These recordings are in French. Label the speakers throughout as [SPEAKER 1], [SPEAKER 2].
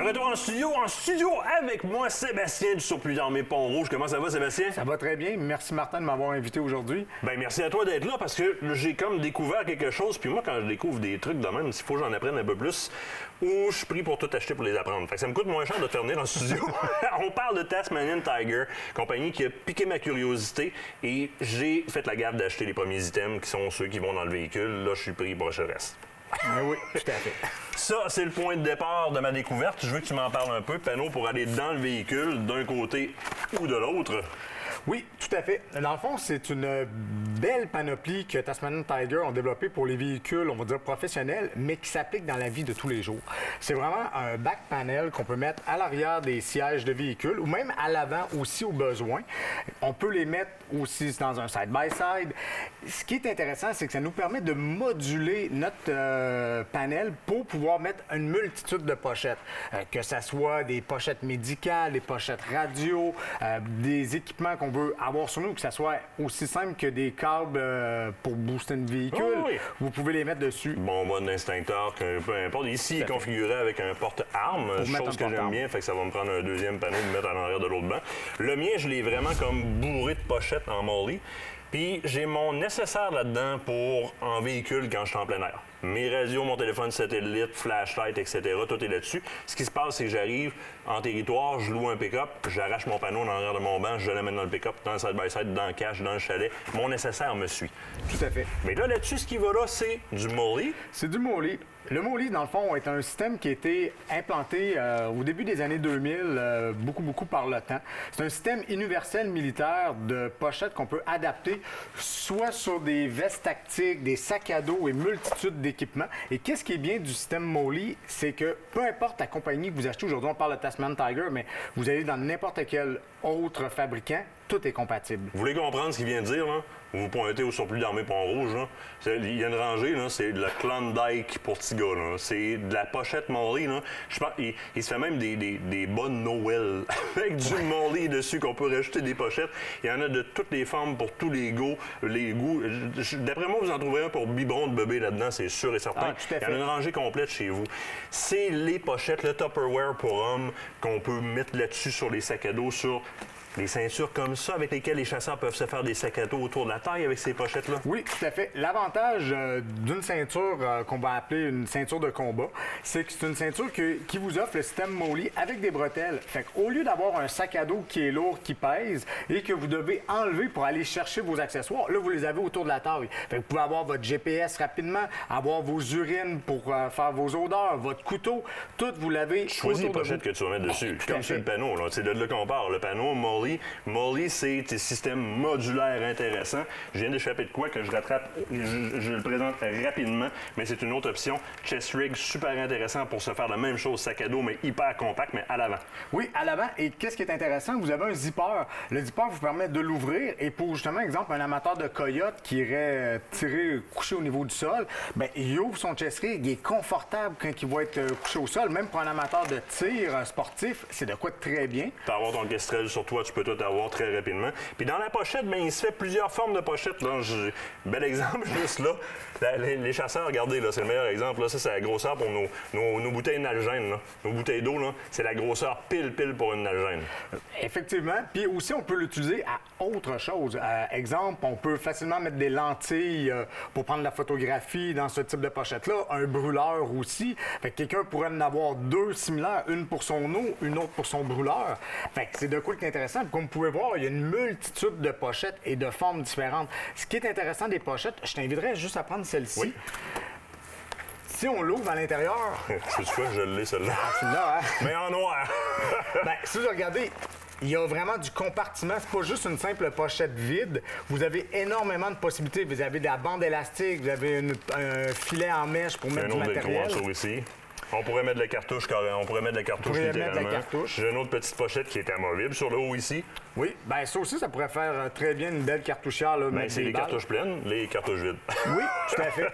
[SPEAKER 1] retour en studio avec moi, Sébastien du Surplus d'Armée Pont-Rouge. Comment ça va, Sébastien?
[SPEAKER 2] Ça va très bien. Merci, Martin, de m'avoir invité aujourd'hui.
[SPEAKER 1] Ben merci à toi d'être là parce que j'ai comme découvert quelque chose. Puis moi, quand je découvre des trucs de même, il faut que j'en apprenne un peu plus. Ou je suis pris pour tout acheter pour les apprendre. Fait que ça me coûte moins cher de te faire venir en studio. On parle de Tasmanian Tiger, compagnie qui a piqué ma curiosité. Et j'ai fait la gaffe d'acheter les premiers items qui sont ceux qui vont dans le véhicule. Là, je suis pris pour acheter le reste.
[SPEAKER 2] Oui, tout à fait.
[SPEAKER 1] Ça, c'est le point de départ de ma découverte. Je veux que tu m'en parles un peu. Panneau pour aller dans le véhicule, d'un côté ou de l'autre.
[SPEAKER 2] Oui, tout à fait. Dans le fond, c'est une belle panoplie que Tasmanian Tiger ont développée pour les véhicules, on va dire professionnels, mais qui s'applique dans la vie de tous les jours. C'est vraiment un back panel qu'on peut mettre à l'arrière des sièges de véhicules ou même à l'avant aussi au besoin. On peut les mettre aussi dans un side-by-side. Ce qui est intéressant, c'est que ça nous permet de moduler notre panel pour pouvoir mettre une multitude de pochettes. Que ce soit des pochettes médicales, des pochettes radio, des équipements qu'on veut avoir sur nous, que ce soit aussi simple que des câbles pour booster un véhicule.
[SPEAKER 1] Oh oui.
[SPEAKER 2] Vous pouvez les mettre dessus.
[SPEAKER 1] Bon mode d'instincteur, peu importe. Ici, il est configuré avec un porte-armes, chose que j'aime bien, fait que ça va me prendre un deuxième panneau de mettre à l'arrière de l'autre banc. Le mien, je l'ai vraiment comme bourré de pochettes en molly. Puis j'ai mon nécessaire là-dedans pour en véhicule quand je suis en plein air. Mes radios, mon téléphone satellite, flashlight, etc., tout est là-dessus. Ce qui se passe, c'est que j'arrive en territoire, je loue un pick-up, j'arrache mon panneau dans l'arrière de mon banc, je l'amène dans le pick-up, dans le side-by-side, dans le cache, dans le chalet. Mon nécessaire me suit.
[SPEAKER 2] Tout à fait.
[SPEAKER 1] Mais là-dessus, ce qui va là, c'est du molly.
[SPEAKER 2] C'est du molly. Le molly, dans le fond, est un système qui a été implanté au début des années 2000, beaucoup par le temps. C'est un système universel militaire de pochettes qu'on peut adapter soit sur des vestes tactiques, des sacs à dos et multitudes d'équipements. Et qu'est-ce qui est bien du système molly, c'est que peu importe la compagnie que vous achetez aujourd'hui, on parle de Tasman Tiger, mais vous allez dans n'importe quel autre fabricant, tout est compatible.
[SPEAKER 1] Vous voulez comprendre ce qu'il vient de dire, là? Vous pointez au Surplus d'Armée Pont-Rouge, là. Il y a une rangée, là, c'est de la Klondike pour petits gars, là. C'est de la pochette molly, là. Je pense il se fait même des bonnes Noël avec du molly dessus qu'on peut rajouter des pochettes. Il y en a de toutes les formes pour tous les goûts. D'après moi, vous en trouverez un pour biberon de bébé là-dedans, c'est sûr et certain.
[SPEAKER 2] Ah, tout à fait.
[SPEAKER 1] Il y en a une rangée complète chez vous. C'est les pochettes, le Tupperware pour hommes qu'on peut mettre là-dessus sur les sacs à dos, sur les ceintures comme ça, avec lesquelles les chasseurs peuvent se faire des sacs à dos autour de la taille avec ces pochettes-là?
[SPEAKER 2] Oui, tout à fait. L'avantage d'une ceinture qu'on va appeler une ceinture de combat, c'est que c'est une ceinture qui vous offre le système molly avec des bretelles. Fait qu'au lieu d'avoir un sac à dos qui est lourd, qui pèse, et que vous devez enlever pour aller chercher vos accessoires, là, vous les avez autour de la taille. Fait que vous pouvez avoir votre GPS rapidement, avoir vos urines pour faire vos odeurs, votre couteau, tout, vous l'avez
[SPEAKER 1] Choisis les
[SPEAKER 2] autour de
[SPEAKER 1] pochettes
[SPEAKER 2] vous.
[SPEAKER 1] que tu vas mettre dessus.
[SPEAKER 2] Tout à
[SPEAKER 1] Comme
[SPEAKER 2] fait.
[SPEAKER 1] sur le panneau, là. C'est de là qu'on parle. Le panneau molly. Molly, c'est un système modulaire intéressant. Je viens d'échapper de quoi que je rattrape, je le présente rapidement, mais c'est une autre option. Chest rig, super intéressant pour se faire la même chose, sac à dos, mais hyper compact, mais à l'avant.
[SPEAKER 2] Oui, à l'avant. Et qu'est-ce qui est intéressant? Vous avez un zipper. Le zipper vous permet de l'ouvrir. Et pour justement, exemple, un amateur de coyote qui irait tirer, couché au niveau du sol, bien, il ouvre son chest rig. Il est confortable quand il va être couché au sol. Même pour un amateur de tir sportif, c'est de quoi de très bien.
[SPEAKER 1] Tu peux avoir ton kestrel sur toi, tu peux tout avoir très rapidement. Puis dans la pochette, bien, il se fait plusieurs formes de pochettes. Là. Bel exemple, juste là. Les chasseurs, regardez, là, c'est le meilleur exemple. Là. Ça, c'est la grosseur pour nos bouteilles nalgène. Là. Nos bouteilles d'eau, là, c'est la grosseur pile pour une nalgène.
[SPEAKER 2] Effectivement. Puis aussi, on peut l'utiliser à autre chose. Exemple, on peut facilement mettre des lentilles pour prendre la photographie dans ce type de pochette-là. Un brûleur aussi. Fait que quelqu'un pourrait en avoir deux similaires, une pour son eau, une autre pour son brûleur. Fait que c'est de quoi qui est intéressant. Puis comme vous pouvez voir, il y a une multitude de pochettes et de formes différentes. Ce qui est intéressant des pochettes, je t'inviterais juste à prendre celle-ci.
[SPEAKER 1] Oui.
[SPEAKER 2] Si on l'ouvre à l'intérieur...
[SPEAKER 1] C'est quoi, je l'ai, celle-là.
[SPEAKER 2] Tu l'as, hein?
[SPEAKER 1] Mais en noir.
[SPEAKER 2] Bien, si vous regardez, il y a vraiment du compartiment. C'est pas juste une simple pochette vide. Vous avez énormément de possibilités. Vous avez de la bande élastique, vous avez un filet en mèche pour mettre du matériel.
[SPEAKER 1] Sur ici. On pourrait mettre de la cartouche carrément. On pourrait mettre de la cartouche littéralement. J'ai une autre petite pochette qui est amovible sur le haut ici.
[SPEAKER 2] Oui, bien ça aussi, ça pourrait faire très bien une belle cartouchière. Là,
[SPEAKER 1] Bien, c'est les cartouches pleines, les cartouches vides.
[SPEAKER 2] Oui, tout à fait.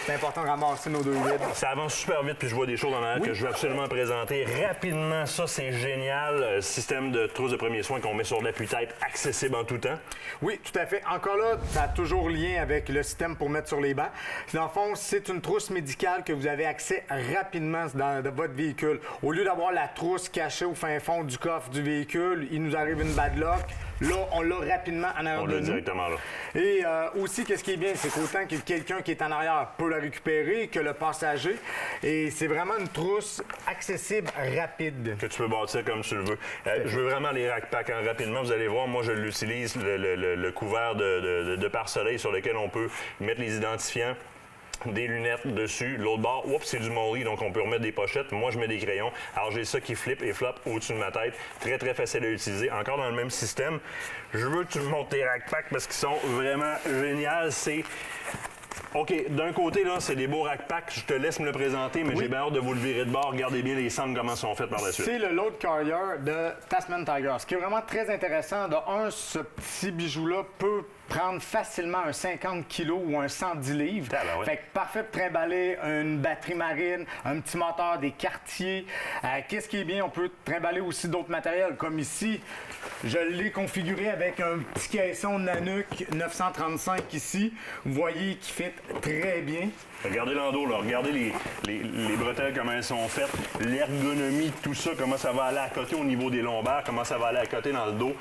[SPEAKER 2] C'est important de ramasser nos deux vides.
[SPEAKER 1] Ça avance super vite, puis je vois des choses en arrière que je veux absolument présenter rapidement. Ça, c'est génial. Système de trousse de premiers soins qu'on met sur l'appui-tête, accessible en tout temps.
[SPEAKER 2] Oui, tout à fait. Encore là, ça a toujours lien avec le système pour mettre sur les bancs. Dans le fond, c'est une trousse médicale que vous avez accès rapidement rapidement dans votre véhicule. Au lieu d'avoir la trousse cachée au fin fond du coffre du véhicule, il nous arrive une bad luck. Là, on l'a rapidement en arrière
[SPEAKER 1] On
[SPEAKER 2] de
[SPEAKER 1] l'a
[SPEAKER 2] nous.
[SPEAKER 1] directement là.
[SPEAKER 2] Et aussi, qu'est-ce qui est bien, c'est qu'autant que quelqu'un qui est en arrière peut la récupérer que le passager. Et c'est vraiment une trousse accessible, rapide.
[SPEAKER 1] Que tu peux bâtir comme tu le veux. Je veux vraiment les rack-packs rapidement. Vous allez voir, moi, je l'utilise, le couvert de pare-soleil sur lequel on peut mettre les identifiants. Des lunettes dessus. L'autre bord, oups, c'est du molly, donc on peut remettre des pochettes. Moi, je mets des crayons. Alors, j'ai ça qui flippe et floppe au-dessus de ma tête. Très, très facile à utiliser. Encore dans le même système. Je veux que tu me montres tes rack-packs parce qu'ils sont vraiment géniaux. C'est... OK, d'un côté, là, c'est des beaux rack-packs. Je te laisse me le présenter, mais j'ai bien hâte de vous le virer de bord. Regardez bien les cendres, comment sont faites par la suite.
[SPEAKER 2] C'est le load carrier de Tasman Tiger. Ce qui est vraiment très intéressant, ce petit bijou-là peut prendre facilement un 50 kg ou un 110 livres.
[SPEAKER 1] Ah, ben ouais.
[SPEAKER 2] Fait que parfait pour trimballer une batterie marine, un petit moteur, des quartiers. Qu'est-ce qui est bien? On peut trimballer aussi d'autres matériels, comme ici. Je l'ai configuré avec un petit caisson Nanook 935 ici. Vous voyez qu'il fit très bien.
[SPEAKER 1] Regardez l'endos, là. Regardez les bretelles, comment elles sont faites. L'ergonomie, tout ça, comment ça va aller à côté au niveau des lombaires, comment ça va aller à côté dans le dos.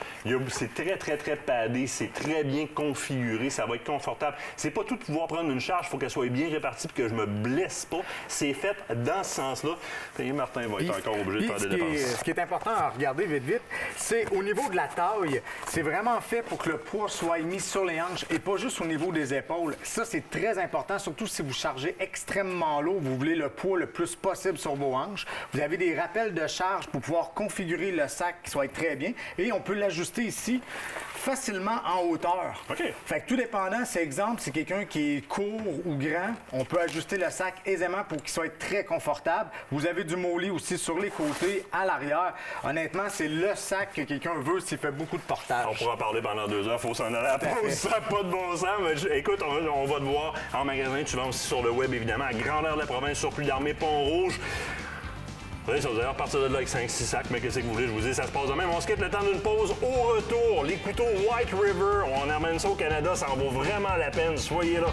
[SPEAKER 1] C'est très, très, très padé. C'est très bien configuré. Ça va être confortable. C'est pas tout pouvoir prendre une charge. Il faut qu'elle soit bien répartie et que je me blesse pas. C'est fait dans ce sens-là. Et Martin va être encore obligé de faire des dépenses.
[SPEAKER 2] Ce qui est important à regarder vite, c'est au niveau de la taille. C'est vraiment fait pour que le poids soit mis sur les hanches et pas juste au niveau des épaules. Ça, c'est très important, surtout si vous chargez extrêmement lourd, vous voulez le poids le plus possible sur vos hanches. Vous avez des rappels de charge pour pouvoir configurer le sac qui soit très bien. Et on peut l'ajuster ici facilement en hauteur.
[SPEAKER 1] OK.
[SPEAKER 2] Fait que tout dépendant, c'est exemple, c'est quelqu'un qui est court ou grand, on peut ajuster le sac aisément pour qu'il soit très confortable. Vous avez du molly aussi sur les côtés, à l'arrière. Honnêtement, c'est le sac que quelqu'un veut s'il fait beaucoup de portage.
[SPEAKER 1] On pourra en parler pendant 2 heures. Il faut s'en aller à la pause. Ça n'a pas de bon sens. Mais écoute, on va te voir en magasin. Tu vends aussi sur le web, évidemment, à grandeur de la province, surplus d'armée, Pont-Rouge. Vous allez d'ailleurs partir de là avec 5-6 sacs, mais qu'est-ce que vous voulez? Je vous dis, ça se passe de même. On se quitte le temps d'une pause. Au retour, les couteaux White River. On emmène ça au Canada. Ça en vaut vraiment la peine. Soyez là.